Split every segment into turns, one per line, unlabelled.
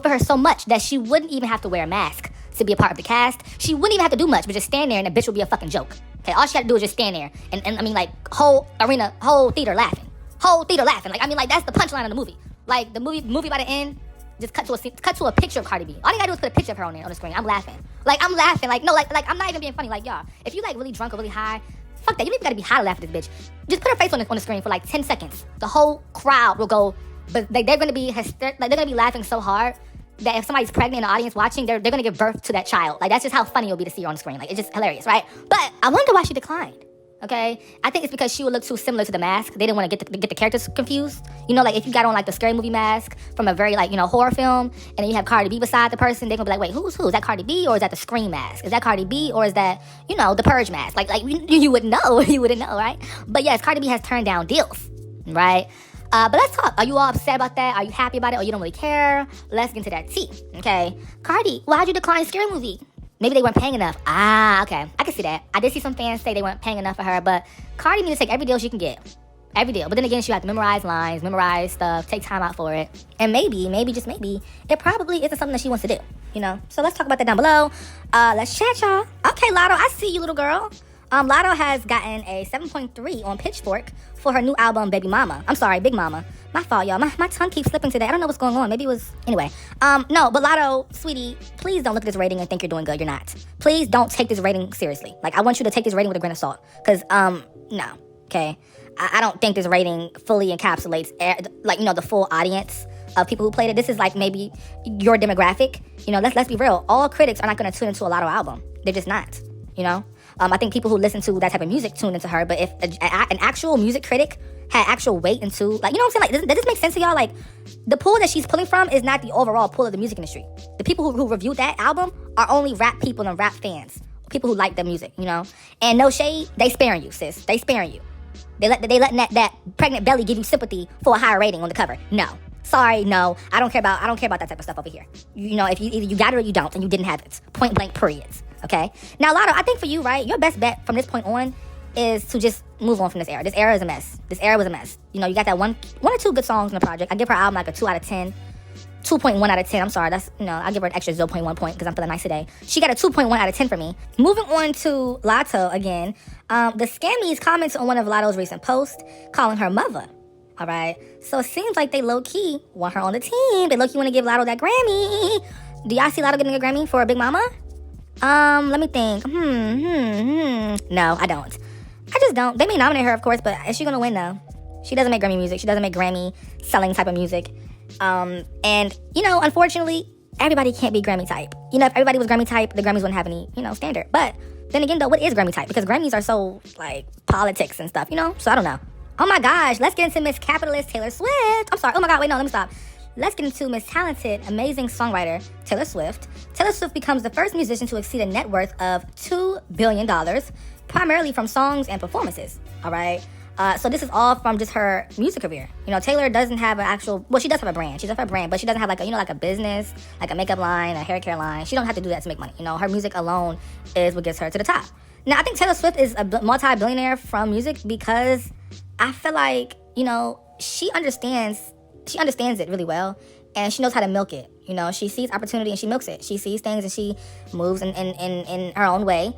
for her so much that she wouldn't even have to wear a mask to be a part of the cast. She wouldn't even have to do much, but just stand there and the bitch would be a fucking joke. Okay, all she had to do is just stand there and I mean, like, whole arena, whole theater laughing. Like, I mean, like, that's the punchline of the movie. Like, the movie by the end, just cut to a picture of Cardi B. All you gotta do is put a picture of her on the screen. I'm laughing. Like, no, like, I'm not even being funny. Like, y'all, if you, like, really drunk or really high, fuck that. You don't even gotta be high to laugh at this bitch. Just put her face on the screen for, like, 10 seconds. The whole crowd will go, but they're gonna be they're gonna be laughing so hard that if somebody's pregnant in the audience watching, they're gonna give birth to that child. Like, that's just how funny it'll be to see her on the screen. Like, it's just hilarious, right? But I wonder why she declined. Okay, I think it's because she would look too similar to the mask. They didn't want to get the characters confused. You know, like, if you got on, like, the scary movie mask from a very, like, you know, horror film, and then you have Cardi B beside the person, they're gonna be like, wait, who's who? Is that Cardi B or is that the Scream mask? Is that Cardi B or is that, you know, the Purge mask? Like you wouldn't know. You wouldn't know, right? But yes, Cardi B has turned down deals, right? But let's talk. Are you all upset about that? Are you happy about it? Or you don't really care? Let's get into that tea, okay? Cardi, why'd you decline Scary Movie? Maybe they weren't paying enough. Okay. I can see that. I did see some fans say they weren't paying enough for her, but Cardi needs to take every deal she can get. Every deal. But then again, she have to memorize lines, memorize stuff, take time out for it. And maybe, just maybe, it probably isn't something that she wants to do, you know? So let's talk about that down below. Let's chat, y'all. Okay, Lotto, I see you, little girl. Lotto has gotten a 7.3 on Pitchfork for her new album, Big Mama. My fault, y'all. My tongue keeps slipping today. I don't know what's going on. Maybe it was... Anyway. No, but Lotto, sweetie, please don't look at this rating and think you're doing good. You're not. Please don't take this rating seriously. Like, I want you to take this rating with a grain of salt. Because, no. Okay? I don't think this rating fully encapsulates, like, you know, the full audience of people who played it. This is, like, maybe your demographic. You know, let's be real. All critics are not going to tune into a Lotto album. They're just not. You know? I think people who listen to that type of music tune into her, but if an actual music critic had actual weight into, like, you know what I'm saying? Like, does this make sense to y'all? Like, the pool that she's pulling from is not the overall pool of the music industry. The people who reviewed that album are only rap people and rap fans, people who like the music, you know? And no shade, they sparing you, sis. They sparing you. They letting that pregnant belly give you sympathy for a higher rating on the cover. No. Sorry, no. I don't care about that type of stuff over here. You know, if either you got it or you don't, and you didn't have it. Point blank, periods. Okay? Now, Lotto, I think for you, right, your best bet from this point on is to just move on from this era. This era is a mess. This era was a mess. You know, you got that one or two good songs in the project. I give her album like a 2 out of 10. 2.1 out of 10. I'm sorry. That's, you know, I give her an extra 0.1 point because I'm feeling nice today. She got a 2.1 out of 10 for me. Moving on to Lotto again. The Scammies comments on one of Lotto's recent posts calling her mother. All right. So it seems like they low-key want her on the team. They low-key want to give Lotto that Grammy. Do y'all see Lotto getting a Grammy for a Big Mama? Let me think. No, I don't. I just don't. They may nominate her, of course, but is she gonna win though? She doesn't make Grammy music. She doesn't make Grammy selling type of music. And, you know, unfortunately, everybody can't be Grammy type. You know, if everybody was Grammy type, the Grammys wouldn't have any, you know, standard. But then again, though, what is Grammy type? Because Grammys are so, like, politics and stuff, you know? So I don't know. Oh my gosh, let's get into Miss Capitalist Taylor Swift. I'm sorry. Oh my God, wait, no, let me stop. Let's get into Miss Talented, amazing songwriter, Taylor Swift. Taylor Swift becomes the first musician to exceed a net worth of $2 billion, primarily from songs and performances, all right? So this is all from just her music career. You know, Taylor doesn't have an actual, well, she does have a brand. She does have a brand, but she doesn't have like a, you know, like a business, like a makeup line, a hair care line. She don't have to do that to make money. You know, her music alone is what gets her to the top. Now, I think Taylor Swift is a multi-billionaire from music because I feel like, you know, she understands it really well, and she knows how to milk it. You know, she sees opportunity and she milks it. She sees things and she moves in her own way,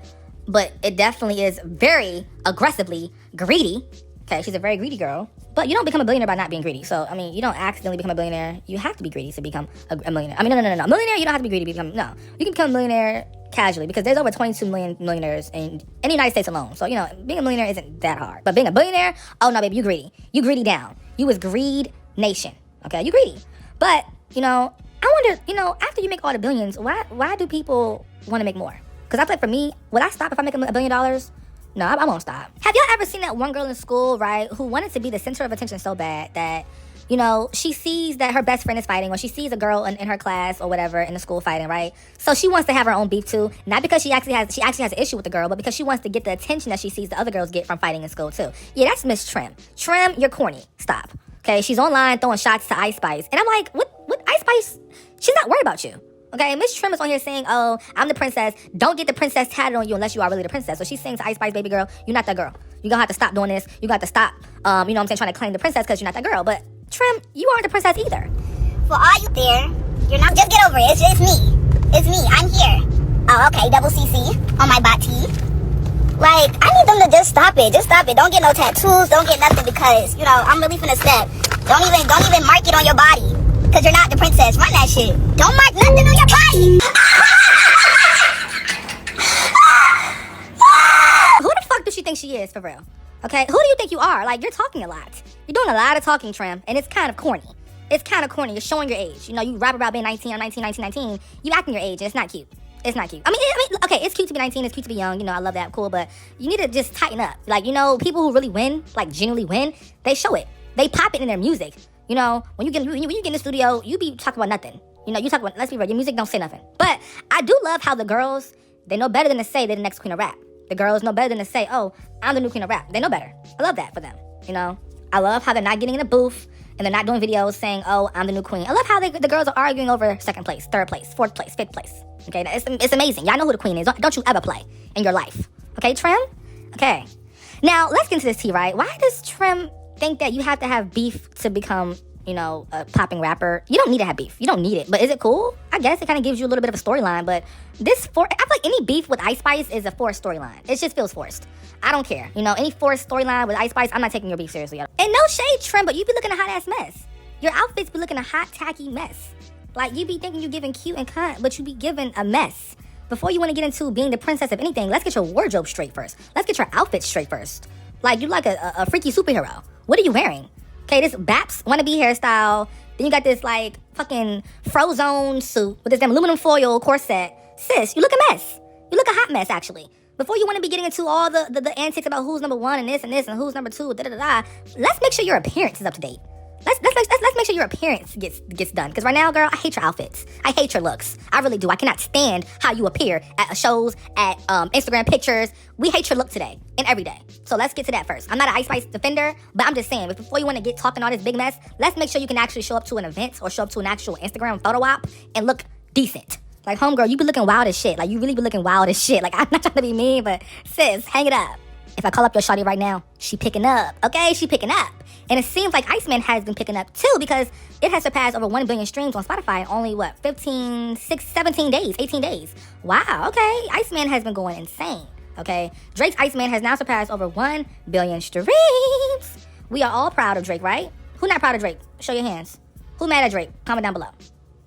but it definitely is very aggressively greedy. Okay, she's a very greedy girl, but you don't become a billionaire by not being greedy. So, I mean, you don't accidentally become a billionaire. You have to be greedy to become a millionaire. I mean, no. A millionaire, you don't have to be greedy to become, no. You can become a millionaire casually because there's over 22 million millionaires in the United States alone. So, you know, being a millionaire isn't that hard. But being a billionaire, oh no, baby, you greedy. You greedy down. You was greed nation. Okay, you greedy. But, you know, I wonder, you know, after you make all the billions, why do people want to make more? Because I feel like for me, would I stop if I make $1 billion? No, I won't stop. Have y'all ever seen that one girl in school, right, who wanted to be the center of attention so bad that, you know, she sees that her best friend is fighting, or she sees a girl in her class or whatever in the school fighting, right? So she wants to have her own beef too, not because she actually has an issue with the girl, but because she wants to get the attention that she sees the other girls get from fighting in school too. Yeah, that's Miss Trim. Trim, you're corny. Stop. Okay, she's online throwing shots to Ice Spice, and I'm like, what Ice Spice? She's not worried about you. Okay, Miss Trim is on here saying, oh, I'm the princess. Don't get the princess tatted on you unless you are really the princess. So she's saying to Ice Spice, baby girl, you're not that girl. You're going to have to stop doing this. You got to stop, you know what I'm saying, trying to claim the princess because you're not that girl. But Trim, you aren't the princess either.
For all you there You're not. Just get over it. It's me. It's me. I'm here. Oh, okay. Double CC on my body. Like, I need them to just stop it. Just stop it. Don't get no tattoos. Don't get nothing because, you know, I'm really finna step. Don't even mark it on your body. Because you're not the princess. Run that shit. Don't mark nothing on your body.
Who the fuck does she think she is, for real? Okay, who do you think you are? Like, you're talking a lot. You're doing a lot of talking, Trim, and it's kind of corny. It's kind of corny. You're showing your age. You know, you rap about being 19 or 19, 19, 19. You acting your age, and it's not cute. It's not cute. I mean, okay, it's cute to be 19. It's cute to be young. You know, I love that. Cool, but you need to just tighten up. Like, you know, people who really win, like genuinely win, they show it. They pop it in their music. You know, when you get in the studio, you be talking about nothing. You know, you talk about, let's be real, your music don't say nothing. But I do love how the girls, they know better than to say they're the next queen of rap. The girls know better than to say, oh, I'm the new queen of rap. They know better. I love that for them. You know, I love how they're not getting in a booth and they're not doing videos saying, oh, I'm the new queen. I love how the girls are arguing over second place, third place, fourth place, fifth place. Okay, it's amazing. Y'all know who the queen is. Don't you ever play in your life. Okay, Trim? Okay. Now, let's get into this tea, right? Why does Trim think that you have to have beef to become, you know, a popping rapper? You don't need to have beef. You don't need it. But is it cool? I guess it kind of gives you a little bit of a storyline. But I feel like any beef with Ice Spice is a forced storyline. It just feels forced. I don't care. You know, any forced storyline with Ice Spice, I'm not taking your beef seriously. And no shade, Trim, but you be looking a hot-ass mess. Your outfits be looking a hot, tacky mess. Like, you be thinking you're giving cute and cunt, but you be giving a mess. Before you want to get into being the princess of anything, let's get your wardrobe straight first. Let's get your outfit straight first. Like, you like a freaky superhero. What are you wearing? Okay, this Baps wannabe hairstyle. Then you got this, like, fucking Frozone suit with this damn aluminum foil corset. Sis, you look a mess. You look a hot mess, actually. Before you want to be getting into all the antics about who's number one and this and who's number two, let's make sure your appearance is up to date. Let's make sure your appearance gets done. Because right now, girl, I hate your outfits. I hate your looks. I really do. I cannot stand how you appear at shows, at Instagram pictures. We hate your look today and every day. So let's get to that first. I'm not an Ice Spice defender, but I'm just saying, before you want to get talking all this big mess, let's make sure you can actually show up to an event or show up to an actual Instagram photo op and look decent. Like, homegirl, you be looking wild as shit. Like, you really be looking wild as shit. Like, I'm not trying to be mean, but sis, hang it up. If I call up your shawty right now, she picking up. Okay, she picking up. And it seems like Iceman has been picking up too, because it has surpassed over 1 billion streams on Spotify in only, 17 days, 18 days. Wow, okay. Iceman has been going insane, okay? Drake's Iceman has now surpassed over 1 billion streams. We are all proud of Drake, right? Who not proud of Drake? Show your hands. Who mad at Drake? Comment down below,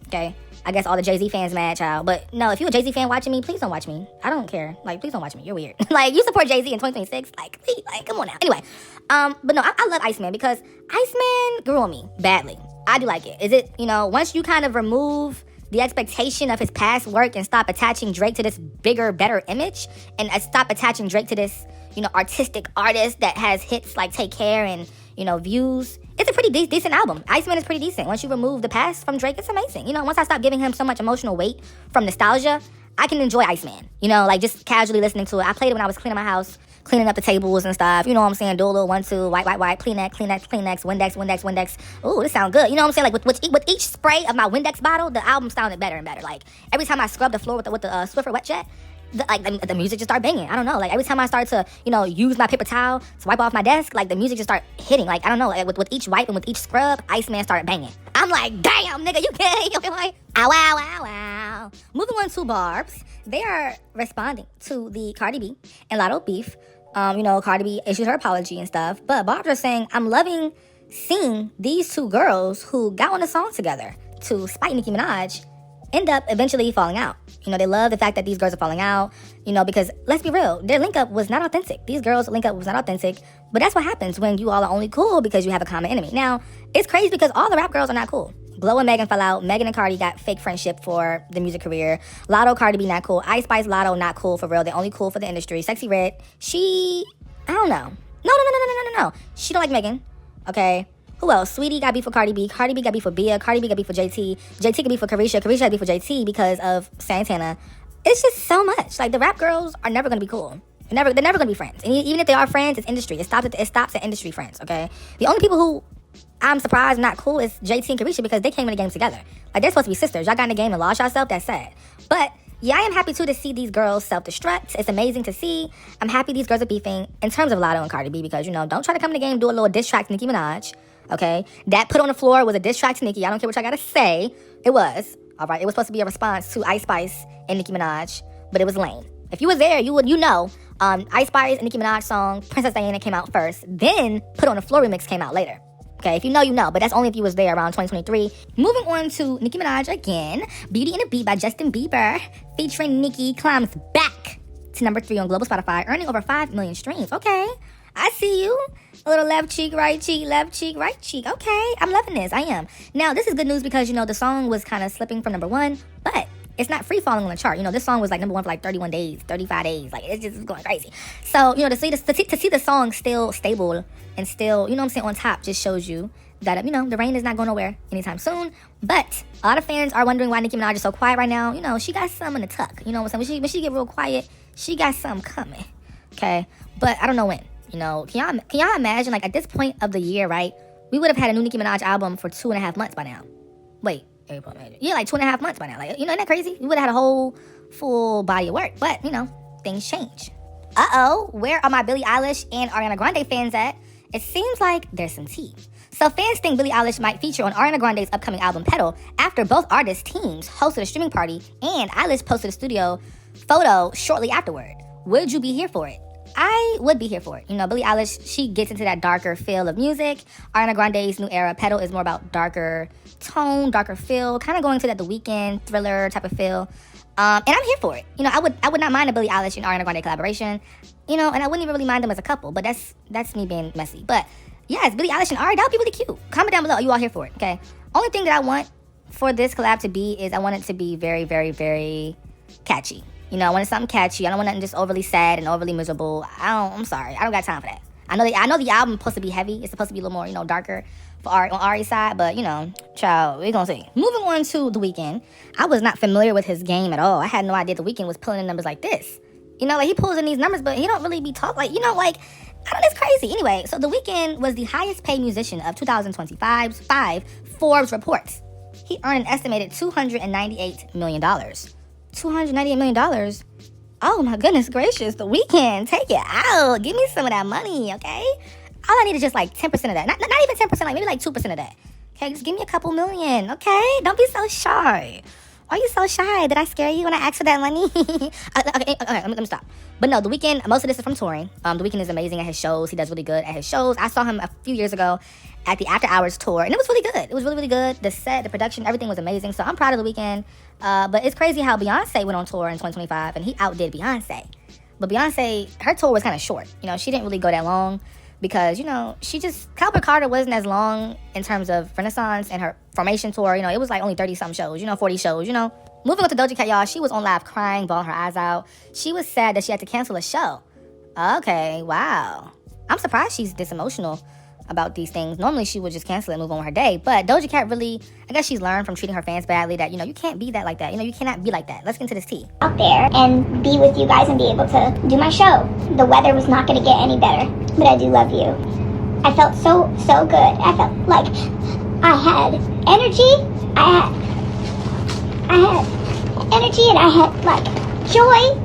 okay? I guess all the Jay-Z fans mad, child. But no, if you're a Jay-Z fan watching me, please don't watch me. I don't care. Like, please don't watch me. You're weird. Like, you support Jay-Z in 2026? Like, please, like, come on now. Anyway, but no, I love Iceman because Iceman grew on me badly. I do like it. Is it, you know, once you kind of remove the expectation of his past work and stop attaching Drake to this bigger, better image, and stop attaching Drake to this, you know, artistic artist that has hits like Take Care and, you know, views. It's a pretty decent album. Iceman is pretty decent. Once you remove the past from Drake, it's amazing. You know, once I stop giving him so much emotional weight from nostalgia, I can enjoy Iceman. You know, like just casually listening to it. I played it when I was cleaning my house, cleaning up the tables and stuff. You know what I'm saying? Do a little 1, 2, wipe, Kleenex, Windex. Ooh, this sound good. You know what I'm saying? Like with each spray of my Windex bottle, the album sounded better and better. Like every time I scrub the floor with the Swiffer wet jet, the music just start banging. I don't know. Like every time I start to, you know, use my paper towel to wipe off my desk, like the music just start hitting. Like I don't know. Like with each wipe and with each scrub, Iceman started banging. I'm like, damn, nigga, you can't. Like, ow, ow, ow, ow. Moving on to Barb's, they are responding to the Cardi B and Lotto beef. You know, Cardi B issued her apology and stuff, but Barb's are saying, I'm loving seeing these two girls who got on a song together to spite Nicki Minaj end up eventually falling out. You know, they love the fact that these girls are falling out, you know, because let's be real, their link up was not authentic. These girls' link up was not authentic, but that's what happens when you all are only cool because you have a common enemy. Now, it's crazy because all the rap girls are not cool. Glow and Megan fell out. Megan and Cardi got fake friendship for the music career. Lotto, Cardi B, not cool. Ice Spice, Lotto, not cool for real. They're only cool for the industry. Sexy Red, I don't know. No. She don't like Megan, okay? Who else? Sweetie got beef for Cardi B. Cardi B got beef for Bia. Cardi B got beef for JT. JT got beef for Carisha. Carisha got beef for JT because of Santana. It's just so much. Like, the rap girls are never going to be cool. They're never going to be friends. And even if they are friends, it's industry. It stops at industry friends, okay? The only people who I'm surprised not cool is JT and Carisha because they came in the game together. Like, they're supposed to be sisters. Y'all got in the game and lost yourself. That's sad. But yeah, I am happy too to see these girls self-destruct. It's amazing to see. I'm happy these girls are beefing in terms of Lotto and Cardi B because, you know, don't try to come in the game and do a little diss track to Nicki Minaj. Okay, that put on the floor was a diss track to Nicki. I don't care what y'all gotta say. It was. All right, it was supposed to be a response to Ice Spice and Nicki Minaj, but it was lame. If you was there, you know. Ice Spice and Nicki Minaj song Princess Diana came out first, then Put on the Floor remix came out later. Okay, if you know, you know, but that's only if you was there around 2023. Moving on to Nicki Minaj again. Beauty and the Beat by Justin Bieber featuring Nicki climbs back to number 3 on global Spotify, earning over 5 million streams. Okay, I see you. A little left cheek, right cheek, left cheek, right cheek. Okay, I'm loving this. I am. Now, this is good news because, you know, the song was kind of slipping from number 1, but it's not free falling on the chart. You know, this song was like number 1 for like 31 days, 35 days. Like, it's just going crazy. So, you know, to see the song still stable and still, you know what I'm saying, on top just shows you that, you know, the rain is not going nowhere anytime soon. But a lot of fans are wondering why Nicki Minaj is so quiet right now. You know, she got something in the tuck. You know what I'm saying? When she get real quiet, she got something coming. Okay? But I don't know when. You know, can y'all imagine, like, at this point of the year, right? We would have had a new Nicki Minaj album for 2.5 months by now. Wait. April, May. Yeah, like 2.5 months by now. Like, you know, isn't that crazy? We would have had a whole full body of work. But, you know, things change. Uh-oh, where are my Billie Eilish and Ariana Grande fans at? It seems like there's some tea. So fans think Billie Eilish might feature on Ariana Grande's upcoming album Petal after both artists' teams hosted a streaming party and Eilish posted a studio photo shortly afterward. Would you be here for it? I would be here for it. You know, Billie Eilish, she gets into that darker feel of music. Ariana Grande's new era, Petal, is more about darker tone, darker feel, kind of going to that The Weeknd thriller type of feel. And I'm here for it. You know, I would not mind a Billie Eilish and Ariana Grande collaboration. You know, and I wouldn't even really mind them as a couple, but that's me being messy. But yes, Billie Eilish and Ari, that would be really cute. Comment down below, are you all here for it? Okay. Only thing that I want for this collab to be is I want it to be very, very, very catchy. You know, I wanted something catchy. I don't want nothing just overly sad and overly miserable. I'm sorry. I don't got time for that. I know the album is supposed to be heavy. It's supposed to be a little more, you know, darker for on Ari's side. But, you know, child, we're going to see. Moving on to The Weeknd. I was not familiar with his game at all. I had no idea The Weeknd was pulling in numbers like this. You know, like, he pulls in these numbers, but he don't really be talking. Like, you know, like, I don't know, it's crazy. Anyway, so The Weeknd was the highest paid musician of 2025's 5 Forbes reports. He earned an estimated $298 million. $298 million? Oh my goodness gracious, The Weeknd, take it out. Give me some of that money, okay? All I need is just like 10% of that. Not even 10%, like maybe like 2% of that. Okay, just give me a couple million, okay? Don't be so shy. Why are you so shy? Did I scare you when I asked for that money? okay, let me stop. But no, The Weeknd, most of this is from touring. The Weeknd is amazing at his shows. He does really good at his shows. I saw him a few years ago at the After Hours tour, and it was really good. It was really, really good. The set, the production, everything was amazing. So I'm proud of The Weeknd. But it's crazy how Beyonce went on tour in 2025, and he outdid Beyonce. But Beyonce, her tour was kind of short. You know, she didn't really go that long because, you know, Cowboy Carter wasn't as long in terms of Renaissance and her Formation tour. You know, it was like only 30-something shows, you know, 40 shows, you know. Moving on to Doja Cat, y'all, she was on live crying, bawling her eyes out. She was sad that she had to cancel a show. Okay, wow. I'm surprised she's this emotional about these things. Normally, she would just cancel it and move on with her day. But Doja Cat really, I guess she's learned from treating her fans badly that, you know, you can't be that like that. You know, you cannot be like that. Let's get into this tea.
Out there and be with you guys and be able to do my show. The weather was not going to get any better, but I do love you. I felt so good. I felt like I had energy. I had energy and I had like joy.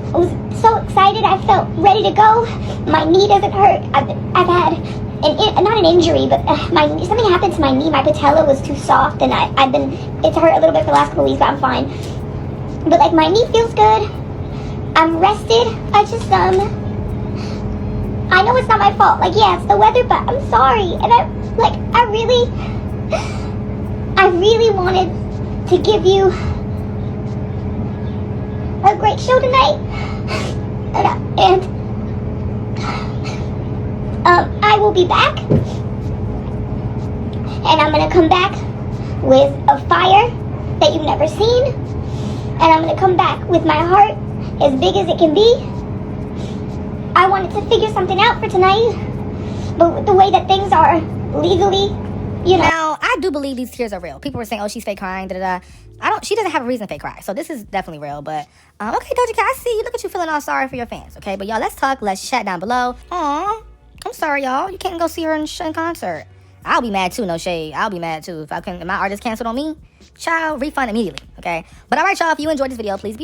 I was so excited. I felt ready to go. My knee doesn't hurt. I've had not an injury, but something happened to my knee. My patella was too soft, and it's hurt a little bit for the last couple weeks, but I'm fine. But like my knee feels good. I'm rested. I know it's not my fault. Like, yeah, it's the weather, but I'm sorry. And I really wanted to give you a great show tonight. I will be back, and I'm gonna come back with a fire that you've never seen, and I'm gonna come back with my heart as big as it can be. I wanted to figure something out for tonight, but the way that things are legally, you know.
Now, I do believe these tears are real. People were saying, oh, she's fake crying, she doesn't have a reason to fake cry, so this is definitely real. But okay, Doja Cat, I see you. Look at you feeling all sorry for your fans, okay? But y'all, let's talk, let's chat down below. Aw, I'm sorry, y'all. You can't go see her in concert. I'll be mad too, no shade. I'll be mad too if my artist canceled on me. Child, refund immediately, okay? But all right, y'all, if you enjoyed this video, please be